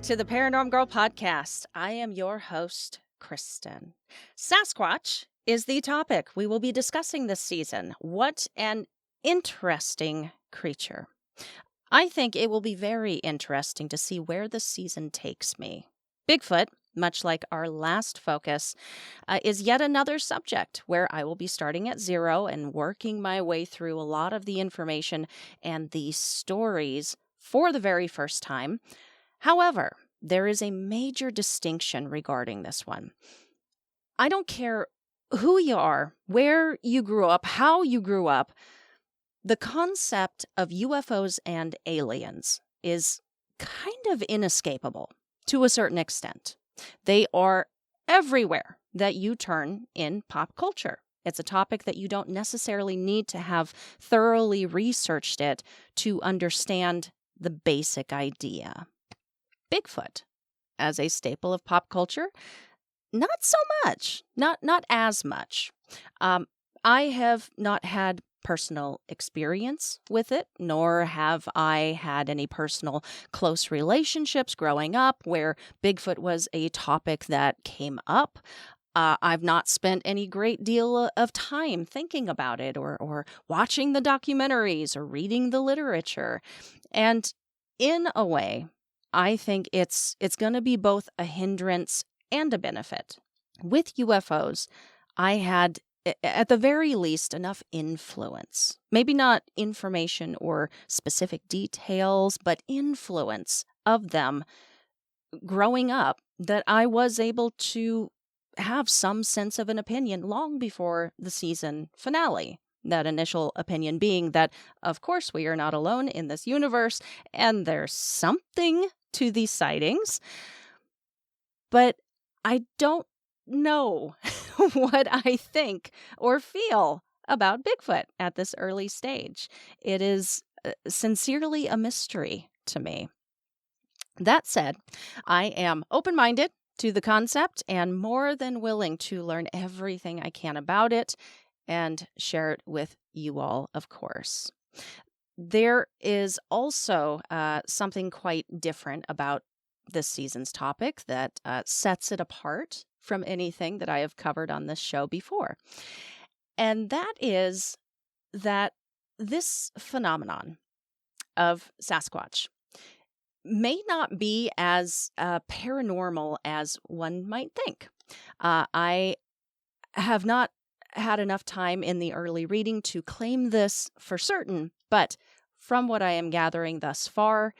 to the Paranorm Girl podcast. I am your host, Kristen. Sasquatch is the topic we will be discussing this season. What an interesting creature. I think it will be very interesting to see where the season takes me. Bigfoot, much like our last focus, is yet another subject where I will be starting at zero and working my way through a lot of the information and the stories for the very first time. However, there is a major distinction regarding this one. I don't care who you are, where you grew up, how you grew up, the concept of UFOs and aliens is kind of inescapable to a certain extent. They are everywhere that you turn in pop culture. It's a topic that you don't necessarily need to have thoroughly researched it to understand the basic idea. Bigfoot, as a staple of pop culture, not so much, not as much. I have not had personal experience with it, nor have I had any personal close relationships growing up where Bigfoot was a topic that came up. I've not spent any great deal of time thinking about it or watching the documentaries or reading the literature. And in a way, I think it's going to be both a hindrance and a benefit. With UFOs, I had, at the very least, enough influence. Maybe not information or specific details, but influence of them growing up that I was able to have some sense of an opinion long before the season finale. That initial opinion being that, of course, we are not alone in this universe, and there's something to these sightings. But I don't know what I think or feel about Bigfoot at this early stage. It is sincerely a mystery to me. That said, I am open-minded to the concept and more than willing to learn everything I can about it and share it with you all, of course. There is also something quite different about this season's topic that sets it apart from anything that I have covered on this show before. And that is that this phenomenon of Sasquatch may not be as paranormal as one might think. I have not had enough time in the early reading to claim this for certain, but from what I am gathering thus far,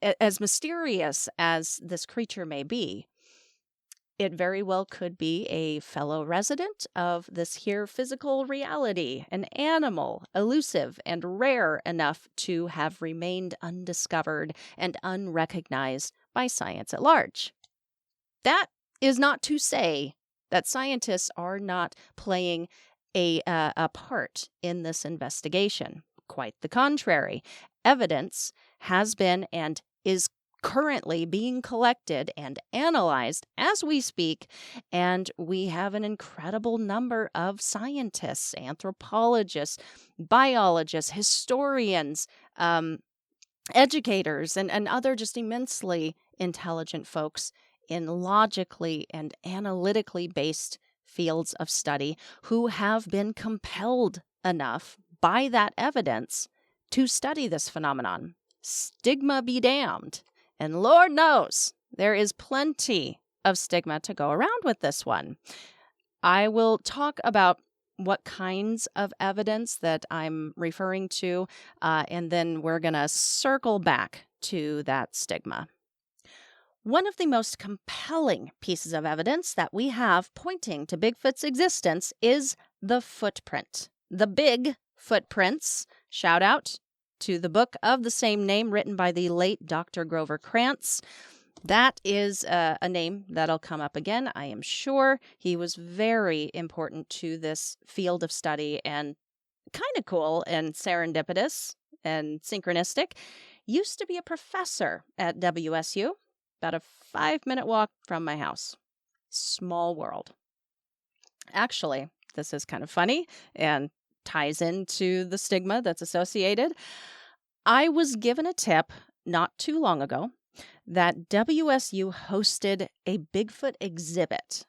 as mysterious as this creature may be, it very well could be a fellow resident of this here physical reality, an animal, elusive and rare enough to have remained undiscovered and unrecognized by science at large. That is not to say that scientists are not playing a part in this investigation. Quite the contrary. Evidence has been and is currently being collected and analyzed as we speak, and we have an incredible number of scientists, anthropologists, biologists, historians, educators, and other just immensely intelligent folks in logically and analytically based fields of study who have been compelled enough by that evidence to study this phenomenon. Stigma be damned. And Lord knows there is plenty of stigma to go around with this one. I will talk about what kinds of evidence that I'm referring to, and then we're going to circle back to that stigma. One of the most compelling pieces of evidence that we have pointing to Bigfoot's existence is the footprint. The big footprints, shout out to the book of the same name written by the late Dr. Grover Krantz. That is a name that'll come up again, I am sure. He was very important to this field of study and kind of cool and serendipitous and synchronistic. Used to be a professor at WSU, about a 5-minute walk from my house. Small world. Actually, this is kind of funny and ties into the stigma that's associated. I was given a tip not too long ago that WSU hosted a Bigfoot exhibit.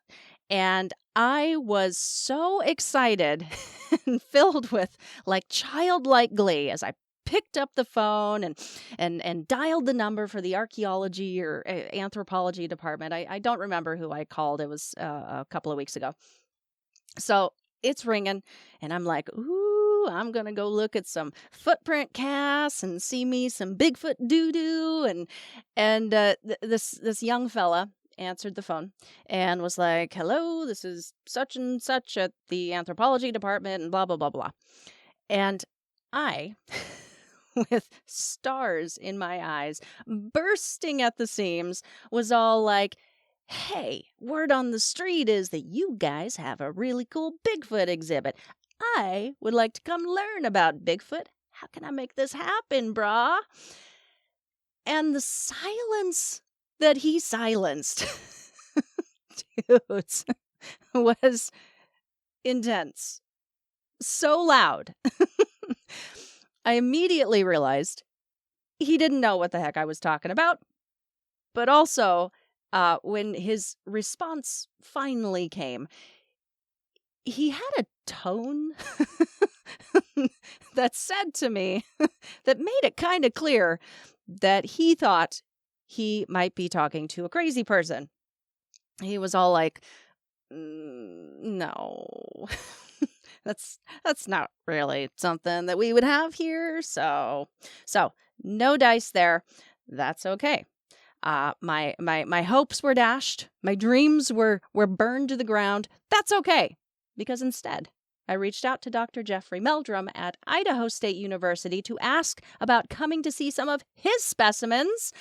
And I was so excited and filled with like childlike glee as I picked up the phone and dialed the number for the archaeology or anthropology department. I don't remember who I called. It was a couple of weeks ago. So it's ringing, and I'm like, ooh, I'm going to go look at some footprint casts and see me some Bigfoot doo-doo. And this young fella answered the phone and was like, hello, this is such and such at the anthropology department and blah, blah, blah, blah. And I, with stars in my eyes, bursting at the seams, was all like, hey, word on the street is that you guys have a really cool Bigfoot exhibit. I would like to come learn about Bigfoot. How can I make this happen, brah? And the silence that he silenced, dudes, was intense. So loud. I immediately realized he didn't know what the heck I was talking about. But also, when his response finally came, he had a tone that said to me, that made it kind of clear that he thought he might be talking to a crazy person. He was all like, no, that's not really something that we would have here. So no dice there. That's okay. My hopes were dashed. My dreams were burned to the ground. That's okay, because instead, I reached out to Dr. Jeffrey Meldrum at Idaho State University to ask about coming to see some of his specimens.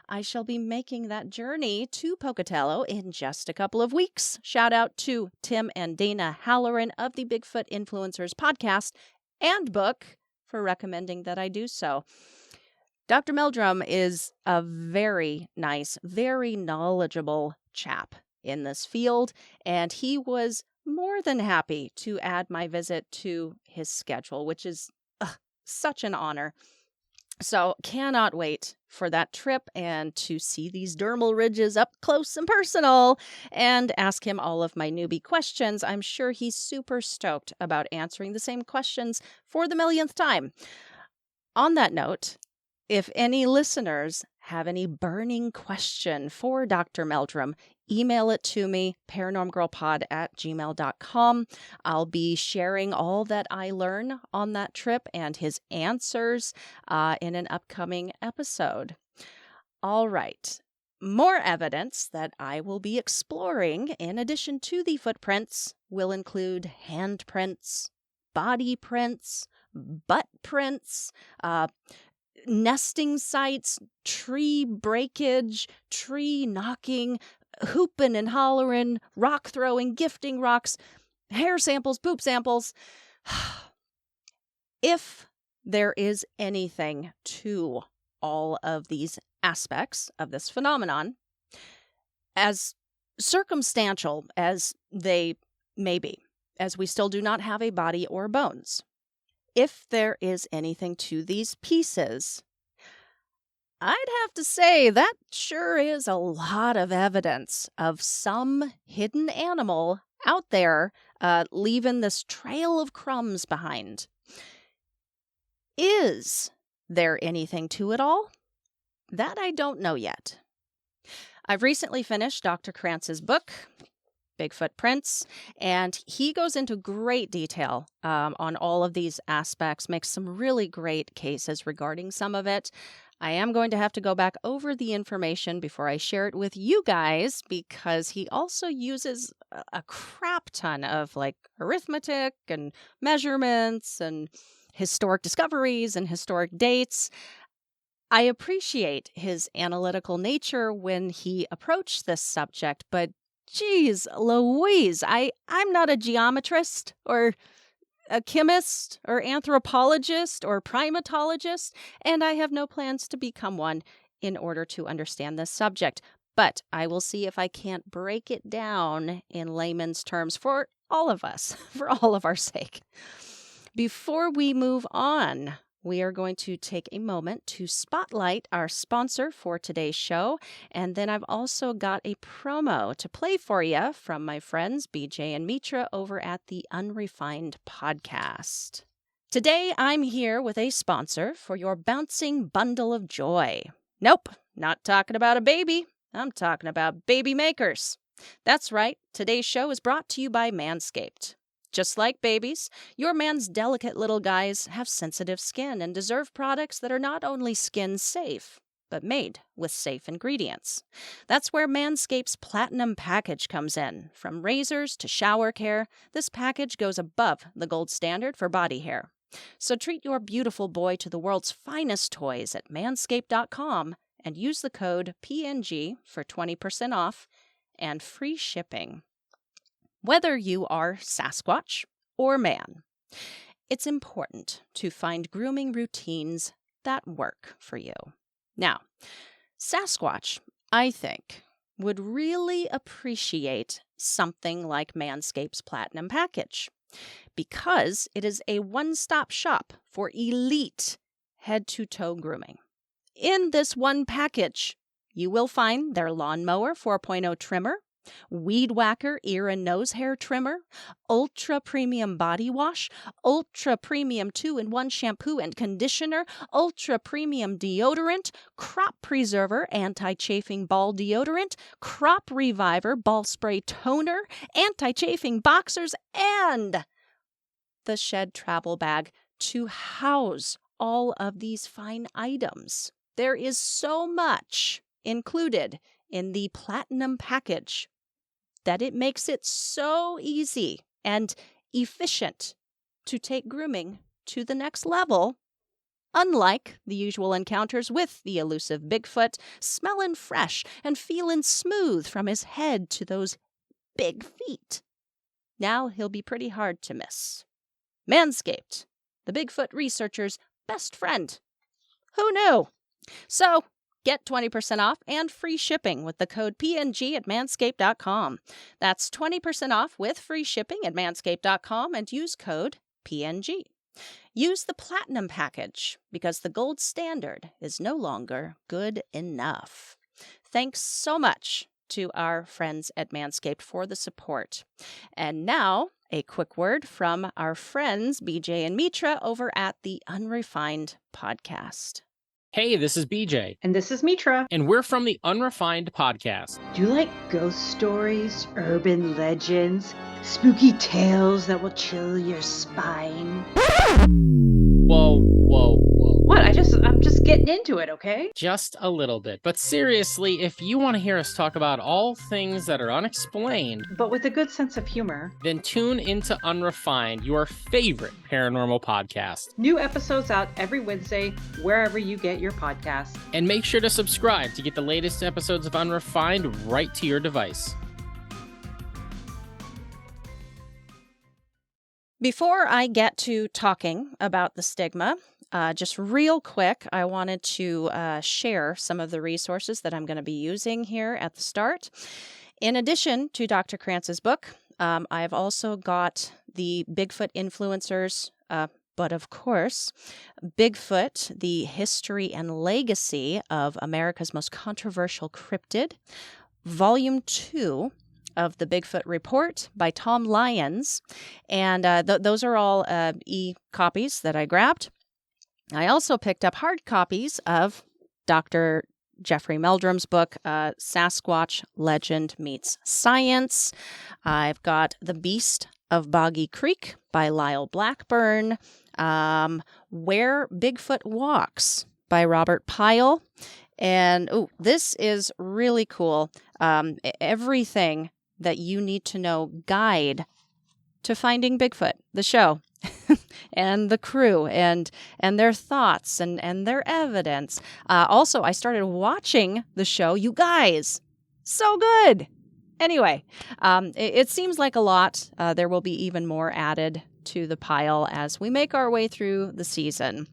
I shall be making that journey to Pocatello in just a couple of weeks. Shout out to Tim and Dana Halloran of the Bigfoot Influencers podcast and book for recommending that I do so. Dr. Meldrum is a very nice, very knowledgeable chap in this field, and he was more than happy to add my visit to his schedule, which is such an honor. So cannot wait for that trip and to see these dermal ridges up close and personal and ask him all of my newbie questions. I'm sure he's super stoked about answering the same questions for the millionth time. On that note, if any listeners have any burning question for Dr. Meldrum, email it to me, paranormgirlpod@gmail.com. I'll be sharing all that I learn on that trip and his answers in an upcoming episode. All right. More evidence that I will be exploring, in addition to the footprints, will include handprints, body prints, butt prints, nesting sites, tree breakage, tree knocking, hooping and hollering, rock throwing, gifting rocks, hair samples, poop samples. If there is anything to all of these aspects of this phenomenon, as circumstantial as they may be, as we still do not have a body or bones, if there is anything to these pieces, I'd have to say that sure is a lot of evidence of some hidden animal out there leaving this trail of crumbs behind. Is there anything to it all? That I don't know yet. I've recently finished Dr. Krantz's book, Bigfoot Prints, and he goes into great detail on all of these aspects, makes some really great cases regarding some of it. I am going to have to go back over the information before I share it with you guys, because he also uses a crap ton of like arithmetic and measurements and historic discoveries and historic dates. I appreciate his analytical nature when he approached this subject, but geez Louise, I'm not a geometrist or a chemist or anthropologist or primatologist, and I have no plans to become one in order to understand this subject. But I will see if I can't break it down in layman's terms for all of us, for all of our sake. Before we move on, we are going to take a moment to spotlight our sponsor for today's show. And then I've also got a promo to play for you from my friends BJ and Mitra over at the Unrefined Podcast. Today, I'm here with a sponsor for your bouncing bundle of joy. Nope, not talking about a baby. I'm talking about baby makers. That's right, today's show is brought to you by Manscaped. Just like babies, your man's delicate little guys have sensitive skin and deserve products that are not only skin safe, but made with safe ingredients. That's where Manscaped's Platinum Package comes in. From razors to shower care, this package goes above the gold standard for body hair. So treat your beautiful boy to the world's finest toys at manscaped.com and use the code PNG for 20% off and free shipping. Whether you are Sasquatch or man, it's important to find grooming routines that work for you. Now, Sasquatch, I think, would really appreciate something like Manscaped's Platinum Package because it is a one-stop shop for elite head-to-toe grooming. In this one package, you will find their Lawnmower 4.0 trimmer, Weed Whacker ear and nose hair trimmer, ultra premium body wash, ultra premium 2-in-1 shampoo and conditioner, ultra premium deodorant, crop preserver anti-chafing ball deodorant, crop reviver ball spray toner, anti-chafing boxers, and the shed travel bag to house all of these fine items. There is so much included in the Platinum Package that it makes it so easy and efficient to take grooming to the next level, unlike the usual encounters with the elusive Bigfoot, smelling fresh and feeling smooth from his head to those big feet. Now he'll be pretty hard to miss. Manscaped, the Bigfoot researcher's best friend. Who knew? So, get 20% off and free shipping with the code PNG at manscaped.com. That's 20% off with free shipping at manscaped.com and use code PNG. Use the Platinum Package because the gold standard is no longer good enough. Thanks so much to our friends at Manscaped for the support. And now, a quick word from our friends BJ and Mitra over at the Unrefined Podcast. Hey, this is BJ. And this is Mitra. And we're from the Unrefined Podcast. Do you like ghost stories, urban legends, spooky tales that will chill your spine? Whoa. What? I'm just getting into it, okay? Just a little bit. But seriously, if you want to hear us talk about all things that are unexplained, but with a good sense of humor, then tune into Unrefined, your favorite paranormal podcast. New episodes out every Wednesday, wherever you get your podcasts. And make sure to subscribe to get the latest episodes of Unrefined right to your device. Before I get to talking about the stigma, just real quick, I wanted to share some of the resources that I'm going to be using here at the start. In addition to Dr. Krantz's book, I've also got the Bigfoot Influencers, but of course, Bigfoot, the History and Legacy of America's Most Controversial Cryptid, Volume 2, of the Bigfoot Report by Tom Lyons. And those are all e-copies that I grabbed. I also picked up hard copies of Dr. Jeffrey Meldrum's book, Sasquatch Legend Meets Science. I've got The Beast of Boggy Creek by Lyle Blackburn. Where Bigfoot Walks by Robert Pyle. And this is really cool. Everything that you need to know guide to Finding Bigfoot, the show, and the crew, and their thoughts, and their evidence. Also, I started watching the show. You guys, so good. Anyway, it seems like a lot. There will be even more added to the pile as we make our way through the season.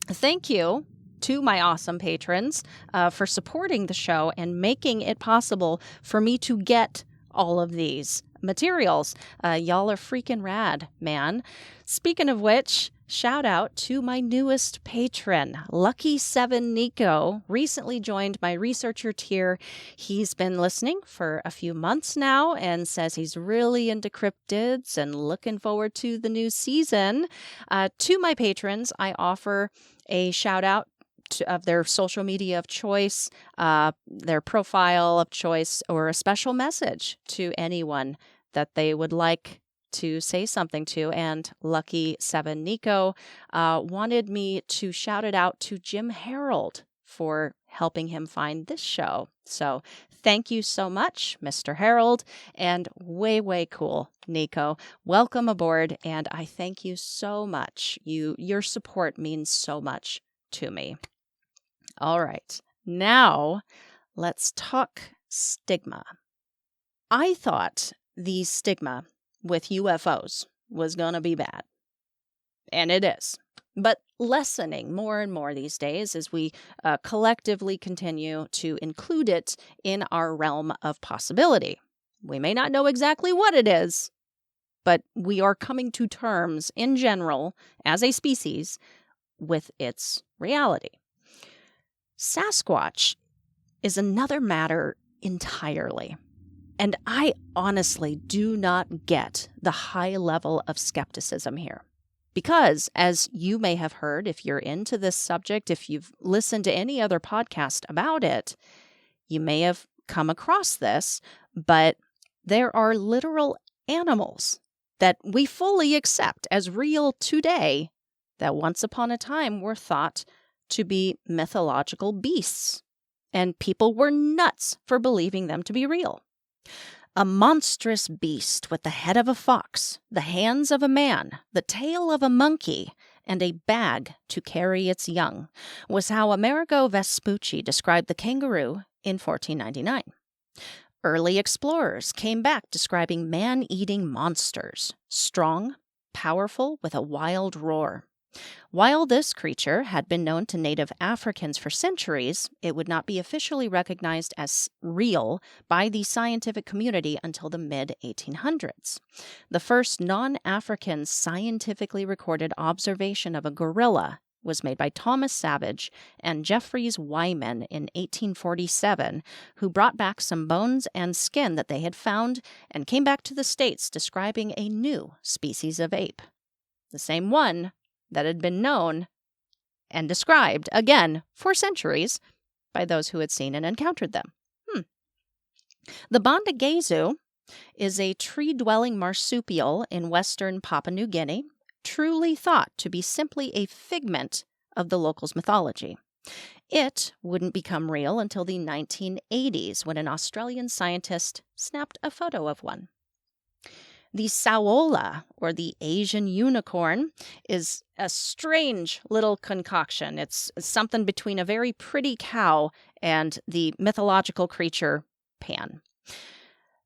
Thank you to my awesome patrons for supporting the show and making it possible for me to get all of these materials. Y'all are freaking rad, man. Speaking of which, shout out to my newest patron, Lucky7 Nico, recently joined my researcher tier. He's been listening for a few months now and says he's really into cryptids and looking forward to the new season. To my patrons, I offer a shout out of their social media of choice, their profile of choice, or a special message to anyone that they would like to say something to. And Lucky7 Nico wanted me to shout it out to Jim Harold for helping him find this show. So thank you so much, Mr. Harold, and way, way cool, Nico. Welcome aboard, and I thank you so much. Your support means so much to me. All right, now let's talk stigma. I thought the stigma with UFOs was going to be bad, and it is, but lessening more and more these days as we collectively continue to include it in our realm of possibility. We may not know exactly what it is, but we are coming to terms in general as a species with its reality. Sasquatch is another matter entirely. And I honestly do not get the high level of skepticism here. Because, as you may have heard, if you're into this subject, if you've listened to any other podcast about it, you may have come across this, but there are literal animals that we fully accept as real today that once upon a time were thought to be mythological beasts, and people were nuts for believing them to be real. A monstrous beast with the head of a fox, the hands of a man, the tail of a monkey, and a bag to carry its young was how Amerigo Vespucci described the kangaroo in 1499. Early explorers came back describing man-eating monsters, strong, powerful, with a wild roar. While this creature had been known to native Africans for centuries, it would not be officially recognized as real by the scientific community until the mid-1800s. The first non-African scientifically recorded observation of a gorilla was made by Thomas Savage and Jeffries Wyman in 1847, who brought back some bones and skin that they had found and came back to the States describing a new species of ape. The same one that had been known and described, again, for centuries by those who had seen and encountered them. The Bondigezu is a tree-dwelling marsupial in western Papua New Guinea, truly thought to be simply a figment of the locals' mythology. It wouldn't become real until the 1980s when an Australian scientist snapped a photo of one. The Saola, or the Asian unicorn, is a strange little concoction. It's something between a very pretty cow and the mythological creature Pan.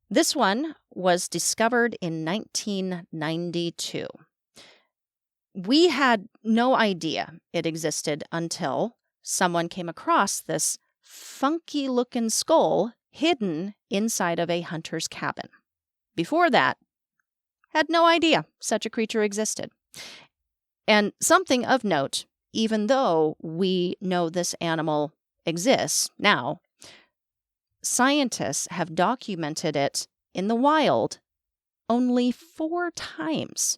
This one was discovered in 1992. We had no idea it existed until someone came across this funky-looking skull hidden inside of a hunter's cabin. Before that, had no idea such a creature existed. And something of note, even though we know this animal exists now, scientists have documented it in the wild only 4 times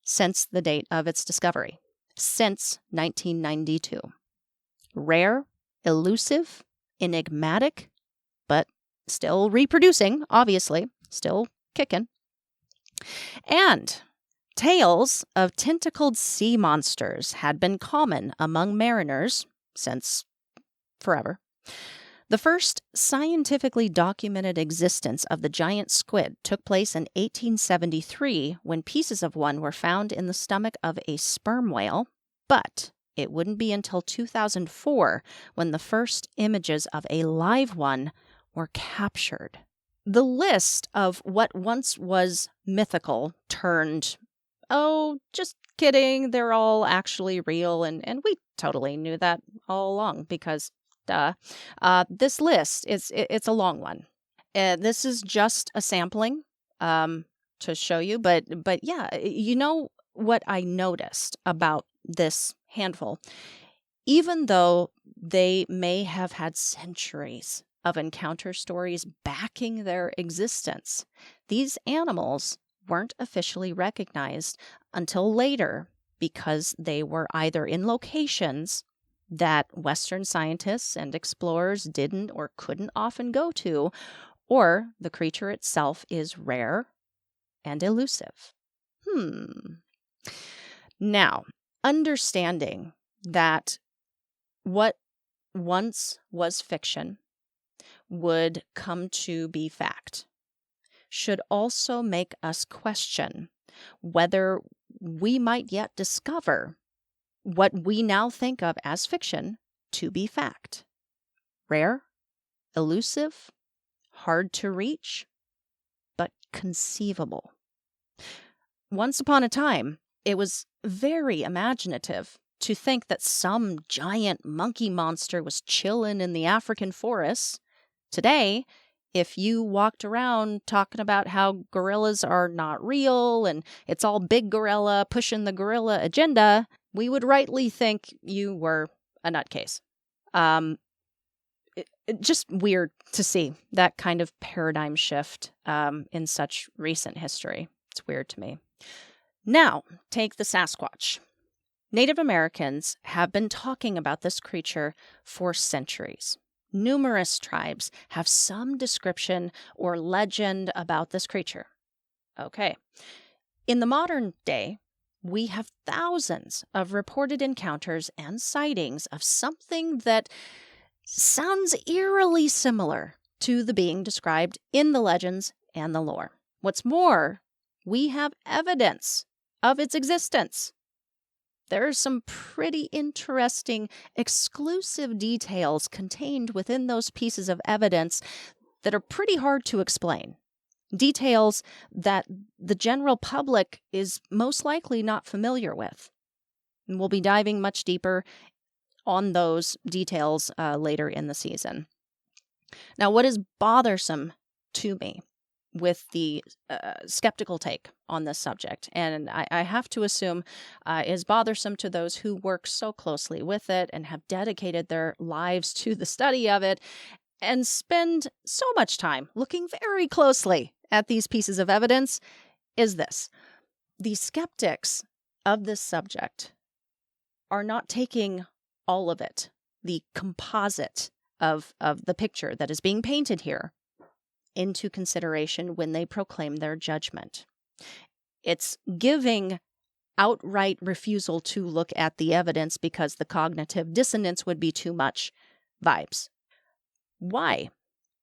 since the date of its discovery, since 1992. Rare, elusive, enigmatic, but still reproducing, obviously, still kicking. And tales of tentacled sea monsters had been common among mariners since forever. The first scientifically documented existence of the giant squid took place in 1873 when pieces of one were found in the stomach of a sperm whale, but it wouldn't be until 2004 when the first images of a live one were captured. The list of what once was mythical turned, oh, just kidding, they're all actually real, and we totally knew that all along because, this list, it's a long one. This is just a sampling to show you, but yeah, what I noticed about this handful. Even though they may have had centuries of encounter stories backing their existence, these animals weren't officially recognized until later because they were either in locations that Western scientists and explorers didn't or couldn't often go to, or the creature itself is rare and elusive. Now, understanding that what once was fiction would come to be fact should also make us question whether we might yet discover what we now think of as fiction to be fact. Rare, elusive, hard to reach, but conceivable. Once upon a time, it was very imaginative to think that some giant monkey monster was chilling in the African forests. Today, if you walked around talking about how gorillas are not real and it's all big gorilla pushing the gorilla agenda, we would rightly think you were a nutcase. Just weird to see that kind of paradigm shift in such recent history. It's weird to me. Now, take the Sasquatch. Native Americans have been talking about this creature for centuries. Numerous tribes have some description or legend about this creature. Okay. In the modern day, we have thousands of reported encounters and sightings of something that sounds eerily similar to the being described in the legends and the lore. What's more, we have evidence of its existence. There are some pretty interesting, exclusive details contained within those pieces of evidence that are pretty hard to explain. Details that the general public is most likely not familiar with. And we'll be diving much deeper on those details later in the season. Now, what is bothersome to me with the skeptical take on this subject, and I have to assume is bothersome to those who work so closely with it and have dedicated their lives to the study of it and spend so much time looking very closely at these pieces of evidence, is this. The skeptics of this subject are not taking all of it, the composite of the picture that is being painted here, into consideration when they proclaim their judgment. It's giving outright refusal to look at the evidence because the cognitive dissonance would be too much vibes. Why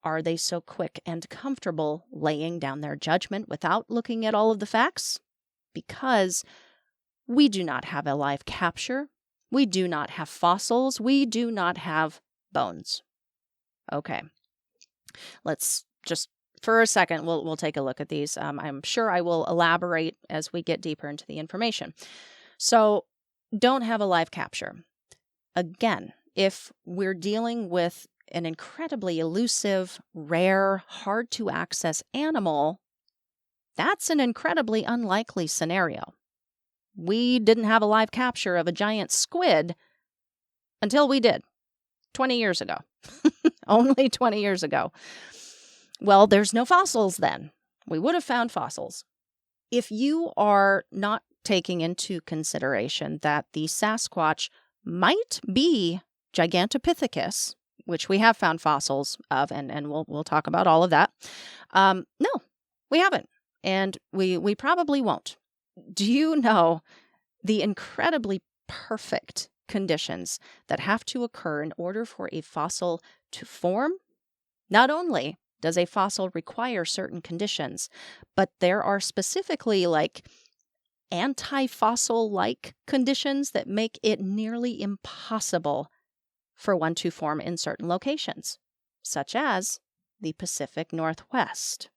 are they so quick and comfortable laying down their judgment without looking at all of the facts? Because we do not have a live capture. We do not have fossils. We do not have bones. Okay. Let's just, for a second, we'll take a look at these. I'm sure I will elaborate as we get deeper into the information. So, don't have a live capture. Again, if we're dealing with an incredibly elusive, rare, hard to access animal, that's an incredibly unlikely scenario. We didn't have a live capture of a giant squid until we did 20 years ago. Only 20 years ago. Well, there's no fossils then. We would have found fossils. If you are not taking into consideration that the Sasquatch might be Gigantopithecus, which we have found fossils of, and we'll talk about all of that. No, we haven't, and we probably won't. Do you know the incredibly perfect conditions that have to occur in order for a fossil to form? Not only does a fossil require certain conditions, but there are specifically anti-fossil-like conditions that make it nearly impossible for one to form in certain locations, such as the Pacific Northwest.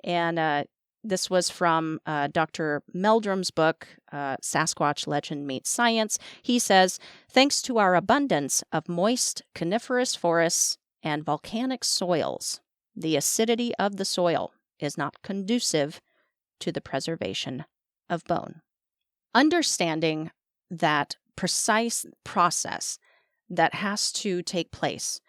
And this was from Dr. Meldrum's book, Sasquatch Legend Meets Science. He says, thanks to our abundance of moist coniferous forests and volcanic soils, the acidity of the soil is not conducive to the preservation of bone. Understanding that precise process that has to take place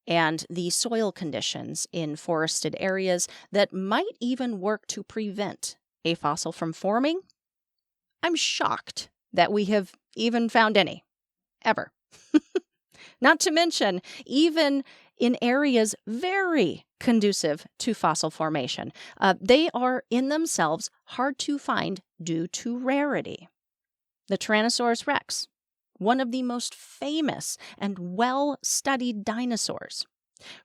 and the soil conditions in forested areas that might even work to prevent a fossil from forming, I'm shocked that we have even found any, ever. Not to mention, even in areas very conducive to fossil formation, they are in themselves hard to find due to rarity. The Tyrannosaurus rex, one of the most famous and well-studied dinosaurs.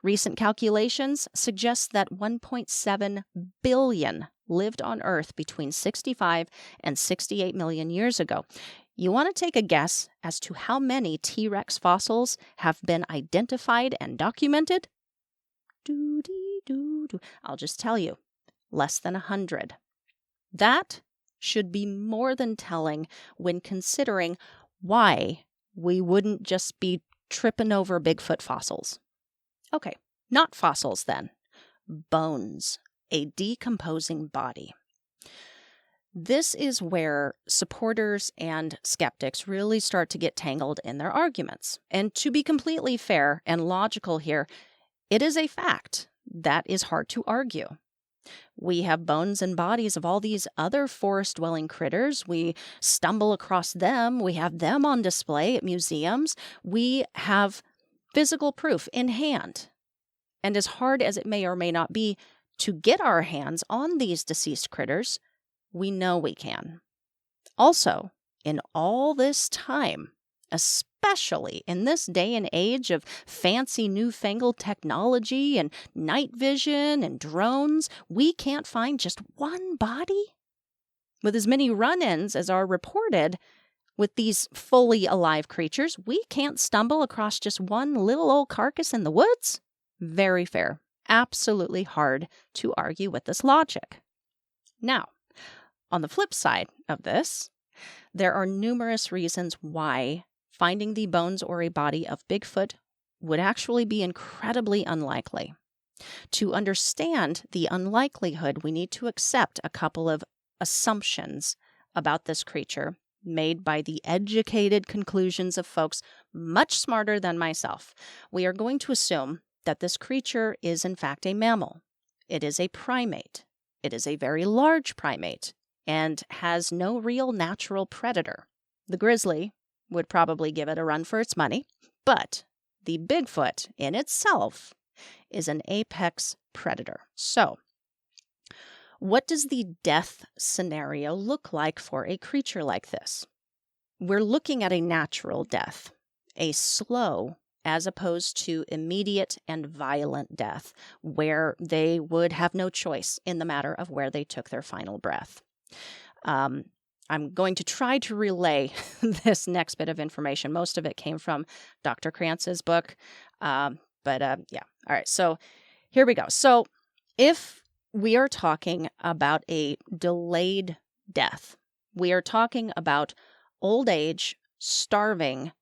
Recent calculations suggest that 1.7 billion lived on Earth between 65 and 68 million years ago. You want to take a guess as to how many T-Rex fossils have been identified and documented? I'll just tell you, less than 100. That should be more than telling when considering why we wouldn't just be tripping over Bigfoot fossils. Okay, not fossils then. Bones, a decomposing body. This is where supporters and skeptics really start to get tangled in their arguments. And to be completely fair and logical here, it is a fact that is hard to argue. We have bones and bodies of all these other forest-dwelling critters. We stumble across them. We have them on display at museums. We have physical proof in hand. And as hard as it may or may not be to get our hands on these deceased critters, we know we can. Also, in all this time, especially in this day and age of fancy newfangled technology and night vision and drones, we can't find just one body? With as many run-ins as are reported with these fully alive creatures, we can't stumble across just one little old carcass in the woods? Very fair. Absolutely hard to argue with this logic. Now, on the flip side of this, there are numerous reasons why finding the bones or a body of Bigfoot would actually be incredibly unlikely. To understand the unlikelihood, we need to accept a couple of assumptions about this creature made by the educated conclusions of folks much smarter than myself. We are going to assume that this creature is in fact a mammal. It is a primate. It is a very large primate and has no real natural predator. The grizzly would probably give it a run for its money, but the Bigfoot in itself is an apex predator. So, what does the death scenario look like for a creature like this? We're looking at a natural death, a slow as opposed to immediate and violent death, where they would have no choice in the matter of where they took their final breath. I'm going to try to relay this next bit of information. Most of it came from Dr. Krantz's book. Yeah. All right. So here we go. So if we are talking about a delayed death, we are talking about old age, starving,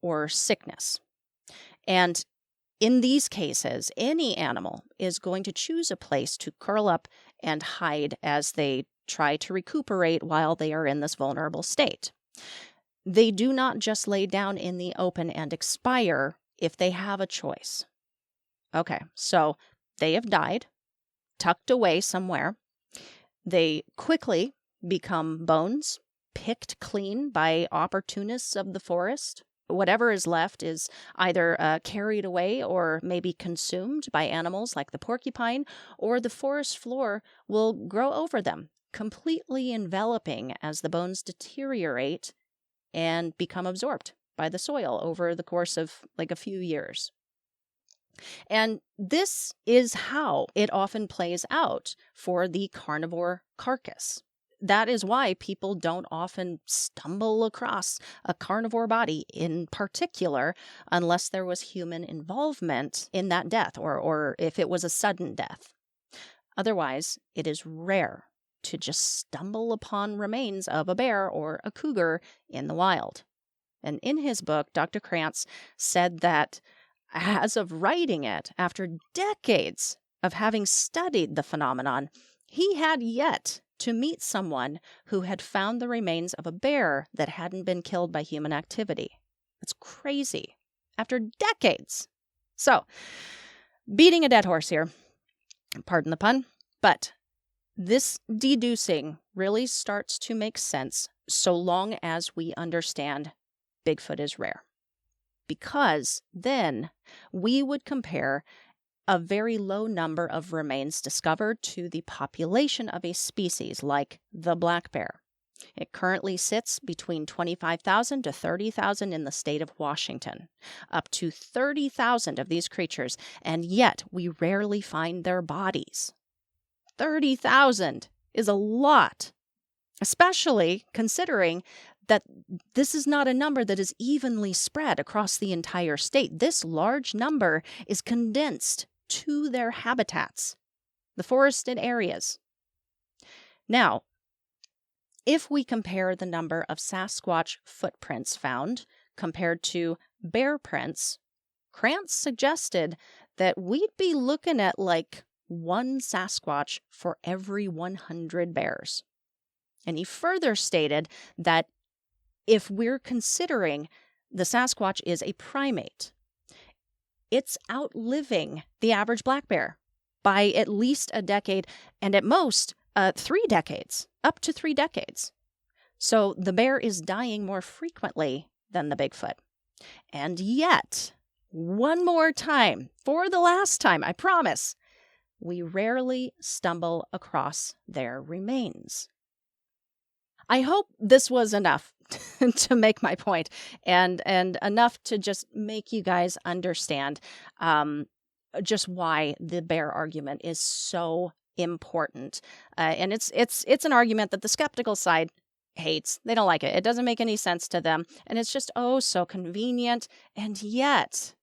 or sickness. And in these cases, any animal is going to choose a place to curl up and hide as they try to recuperate while they are in this vulnerable state. They do not just lay down in the open and expire if they have a choice. Okay, so they have died, tucked away somewhere. They quickly become bones, picked clean by opportunists of the forest. Whatever is left is either carried away or maybe consumed by animals like the porcupine, or the forest floor will grow over them, completely enveloping as the bones deteriorate and become absorbed by the soil over the course of like a few years. And this is how it often plays out for the carnivore carcass. That is why people don't often stumble across a carnivore body in particular unless there was human involvement in that death or if it was a sudden death. Otherwise, it is rare to just stumble upon remains of a bear or a cougar in the wild. And in his book, Dr. Krantz said that as of writing it, after decades of having studied the phenomenon, he had yet to meet someone who had found the remains of a bear that hadn't been killed by human activity. It's crazy. After decades. So, beating a dead horse here. Pardon the pun. But this deducing really starts to make sense so long as we understand Bigfoot is rare. Because then we would compare a very low number of remains discovered to the population of a species like the black bear. It currently sits between 25,000 to 30,000 in the state of Washington, up to 30,000 of these creatures, and yet we rarely find their bodies. 30,000 is a lot, especially considering that this is not a number that is evenly spread across the entire state. This large number is condensed to their habitats, the forested areas. Now, if we compare the number of Sasquatch footprints found compared to bear prints, Krantz suggested that we'd be looking at like one Sasquatch for every 100 bears. And he further stated that if we're considering the Sasquatch is a primate, it's outliving the average black bear by at least a decade, and at most 3 decades, up to 3 decades. So the bear is dying more frequently than the Bigfoot. And yet, one more time, for the last time, I promise, we rarely stumble across their remains. I hope this was enough to make my point, and enough to just make you guys understand just why the bear argument is so important. And it's an argument that the skeptical side hates. They don't like it. It doesn't make any sense to them, and it's just so convenient. And yet,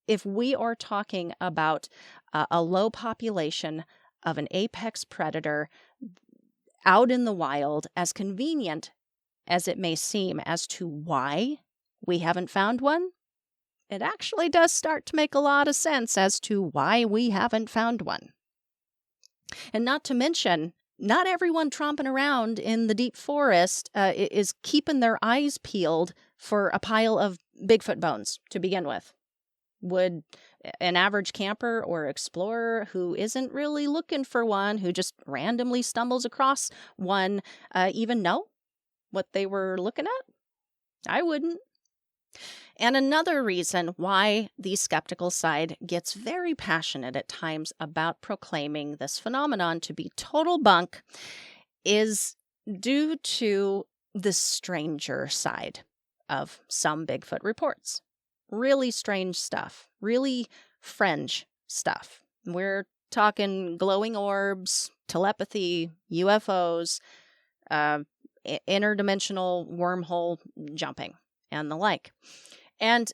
if we are talking about a low population of an apex predator out in the wild, as convenient as it may seem as to why we haven't found one, it actually does start to make a lot of sense as to why we haven't found one. And not to mention, not everyone tromping around in the deep forest is keeping their eyes peeled for a pile of Bigfoot bones to begin with. Would an average camper or explorer who isn't really looking for one, who just randomly stumbles across one, even know what they were looking at? I wouldn't. And another reason why the skeptical side gets very passionate at times about proclaiming this phenomenon to be total bunk is due to the stranger side of some Bigfoot reports. Really strange stuff, really fringe stuff. We're talking glowing orbs, telepathy, UFOs, interdimensional wormhole jumping, and the like. And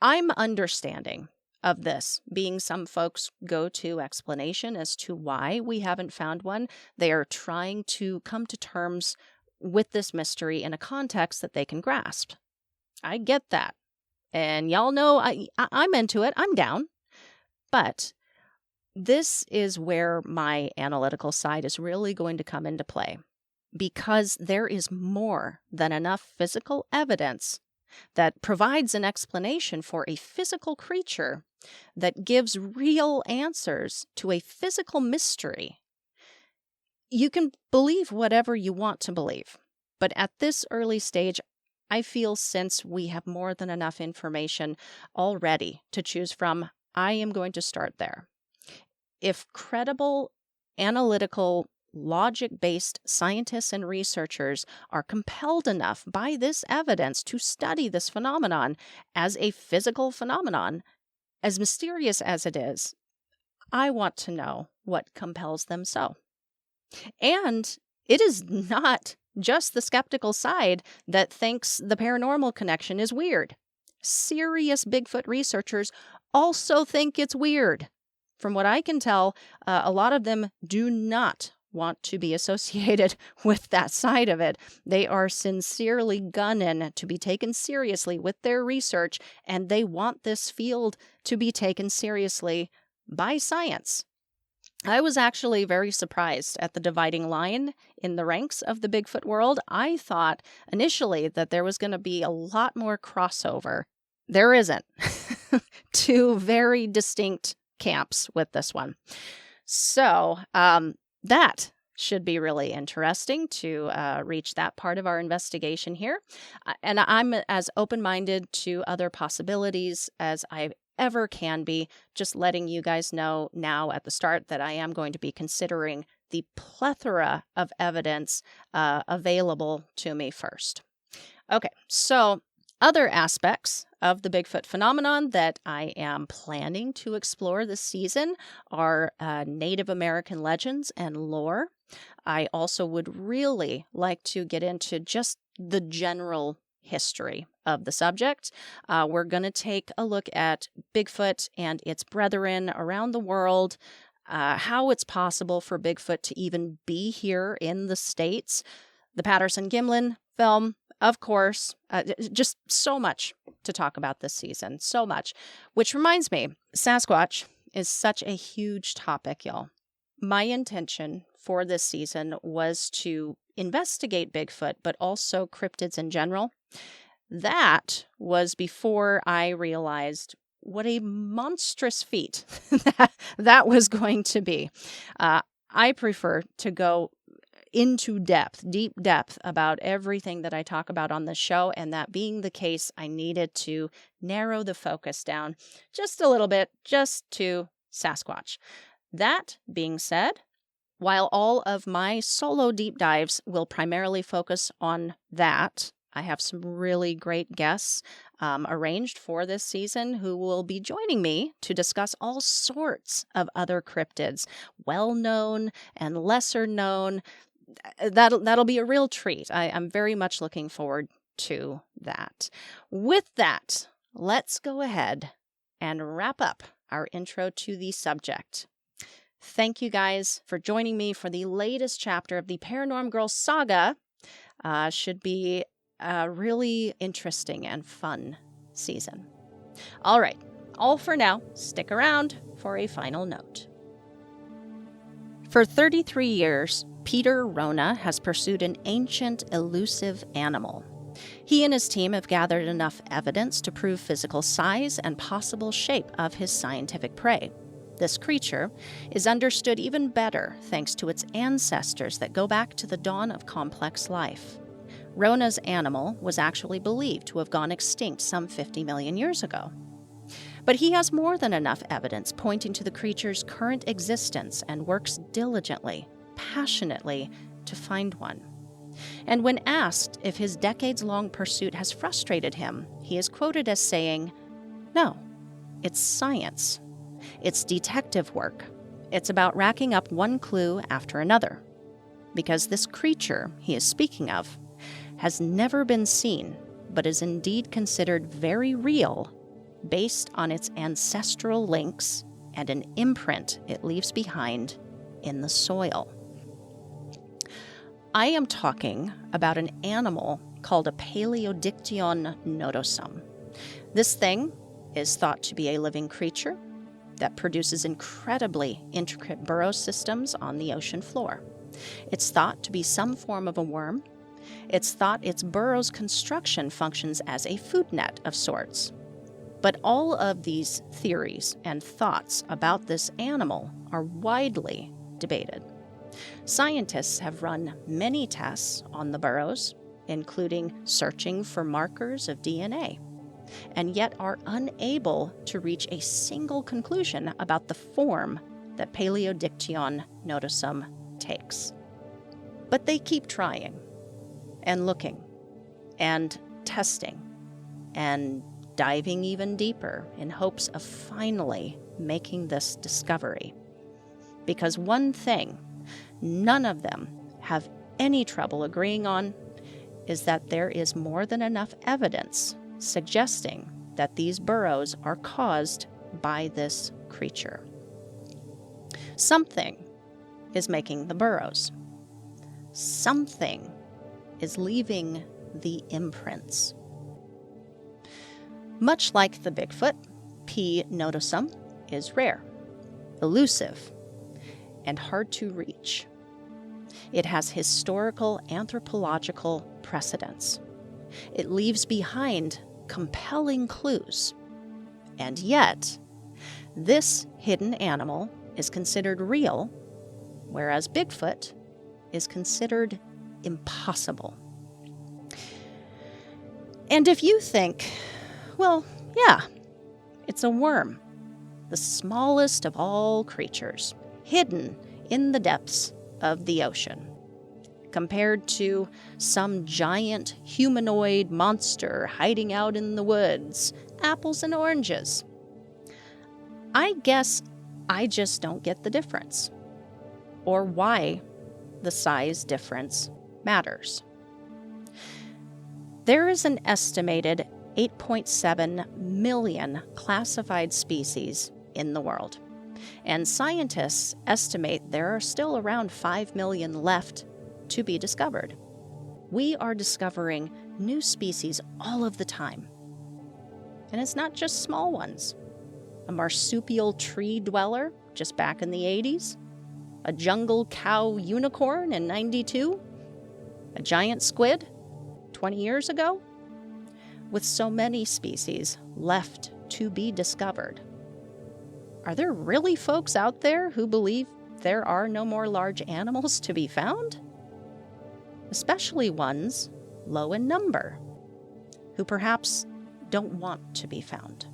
I'm understanding of this being some folks' go-to explanation as to why we haven't found one. They are trying to come to terms with this mystery in a context that they can grasp. I get that. And y'all know I'm into it. I'm down. But this is where my analytical side is really going to come into play, because there is more than enough physical evidence that provides an explanation for a physical creature that gives real answers to a physical mystery. You can believe whatever you want to believe, but at this early stage, I feel since we have more than enough information already to choose from, I am going to start there. If credible, analytical, logic-based scientists and researchers are compelled enough by this evidence to study this phenomenon as a physical phenomenon, as mysterious as it is, I want to know what compels them so. And it is not just the skeptical side that thinks the paranormal connection is weird. Serious Bigfoot researchers also think it's weird. From what I can tell, a lot of them do not want to be associated with that side of it. They are sincerely gunning to be taken seriously with their research, and they want this field to be taken seriously by science. I was actually very surprised at the dividing line in the ranks of the Bigfoot world. I thought initially that there was going to be a lot more crossover. There isn't. Two very distinct camps with this one. So that should be really interesting to reach that part of our investigation here. And I'm as open-minded to other possibilities as I ever can be, just letting you guys know now at the start that I am going to be considering the plethora of evidence available to me first. Okay, so other aspects of the Bigfoot phenomenon that I am planning to explore this season are Native American legends and lore. I also would really like to get into just the general history of the subject. We're going to take a look at Bigfoot and its brethren around the world, how it's possible for Bigfoot to even be here in the States, the Patterson-Gimlin film, of course, just so much to talk about this season, so much. Which reminds me, Sasquatch is such a huge topic, y'all. My intention for this season was to investigate Bigfoot, but also cryptids in general. That was before I realized what a monstrous feat that was going to be. I prefer to go into depth, deep depth about everything that I talk about on the show, and that being the case, I needed to narrow the focus down just a little bit, just to Sasquatch. That being said, while all of my solo deep dives will primarily focus on that, I have some really great guests arranged for this season who will be joining me to discuss all sorts of other cryptids, well-known and lesser-known. That'll be a real treat. I'm very much looking forward to that. With that, let's go ahead and wrap up our intro to the subject. Thank you guys for joining me for the latest chapter of the Paranorm Girl saga. Should be a really interesting and fun season. All right, all for now. Stick around for a final note. For 33 years, Peter Rona has pursued an ancient, elusive animal. He and his team have gathered enough evidence to prove physical size and possible shape of his scientific prey. This creature is understood even better thanks to its ancestors that go back to the dawn of complex life. Rona's animal was actually believed to have gone extinct some 50 million years ago. But he has more than enough evidence pointing to the creature's current existence and works diligently, passionately, to find one. And when asked if his decades-long pursuit has frustrated him, he is quoted as saying, "No, it's science. It's detective work. It's about racking up one clue after another. Because this creature he is speaking of has never been seen, but is indeed considered very real based on its ancestral links and an imprint it leaves behind in the soil." I am talking about an animal called a Paleodictyon nodosum. This thing is thought to be a living creature that produces incredibly intricate burrow systems on the ocean floor. It's thought to be some form of a worm. It's thought its burrow's construction functions as a food net of sorts. But all of these theories and thoughts about this animal are widely debated. Scientists have run many tests on the burrows, including searching for markers of DNA, and yet are unable to reach a single conclusion about the form that Paleodictyon nodosum takes. But they keep trying, and looking, and testing, and diving even deeper in hopes of finally making this discovery. Because one thing none of them have any trouble agreeing on is that there is more than enough evidence suggesting that these burrows are caused by this creature. Something is making the burrows. Something is leaving the imprints. Much like the Bigfoot, P. nodosum is rare, elusive. and hard to reach. It has historical anthropological precedence. It leaves behind compelling clues. And yet, this hidden animal is considered real, whereas Bigfoot is considered impossible. And if you think, well, yeah, it's a worm, the smallest of all creatures, hidden in the depths of the ocean, compared to some giant humanoid monster hiding out in the woods, apples and oranges. I guess I just don't get the difference, or why the size difference matters. There is an estimated 8.7 million classified species in the world, and scientists estimate there are still around 5 million left to be discovered. We are discovering new species all of the time. And it's not just small ones. A marsupial tree dweller just back in the 80s, a jungle cow unicorn in 92, a giant squid 20 years ago. With so many species left to be discovered, are there really folks out there who believe there are no more large animals to be found? Especially ones low in number, who perhaps don't want to be found,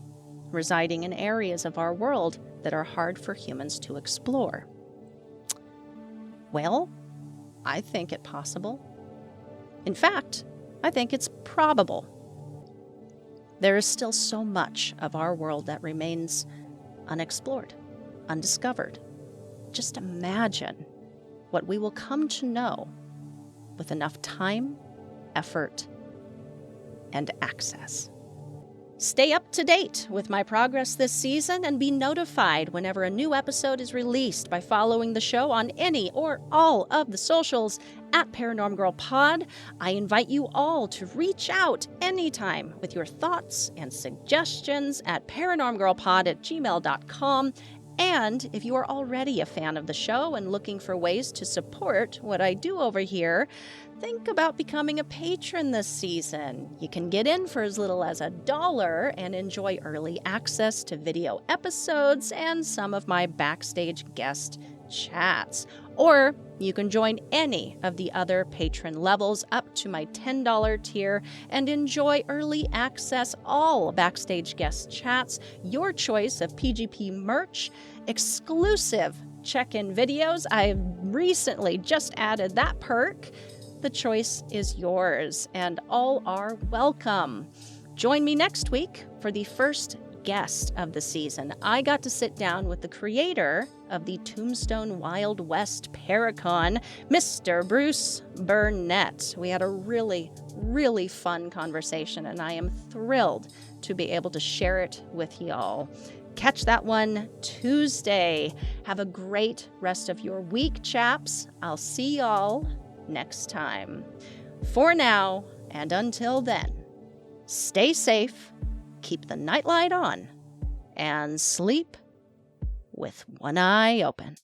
residing in areas of our world that are hard for humans to explore. Well, I think it possible. In fact, I think it's probable. There is still so much of our world that remains unexplored, undiscovered. Just imagine what we will come to know with enough time, effort, and access. Stay up to date with my progress this season and be notified whenever a new episode is released by following the show on any or all of the socials at Paranorm Girl Pod. I invite you all to reach out anytime with your thoughts and suggestions at paranormgirlpod@gmail.com. And if you are already a fan of the show and looking for ways to support what I do over here, think about becoming a patron this season. You can get in for as little as $1 and enjoy early access to video episodes and some of my backstage guest chats. Or you can join any of the other patron levels up to my $10 tier and enjoy early access, all backstage guest chats, your choice of PGP merch, exclusive check-in videos. I've recently just added that perk. The choice is yours, and all are welcome. Join me next week for the first guest of the season. I got to sit down with the creator of the Tombstone Wild West Paracon, Mr. Bruce Burnett. We had a really, really fun conversation, and I am thrilled to be able to share it with y'all. Catch that one Tuesday. Have a great rest of your week, chaps. I'll see y'all next time. For now, and until then, stay safe, keep the nightlight on, and sleep with one eye open.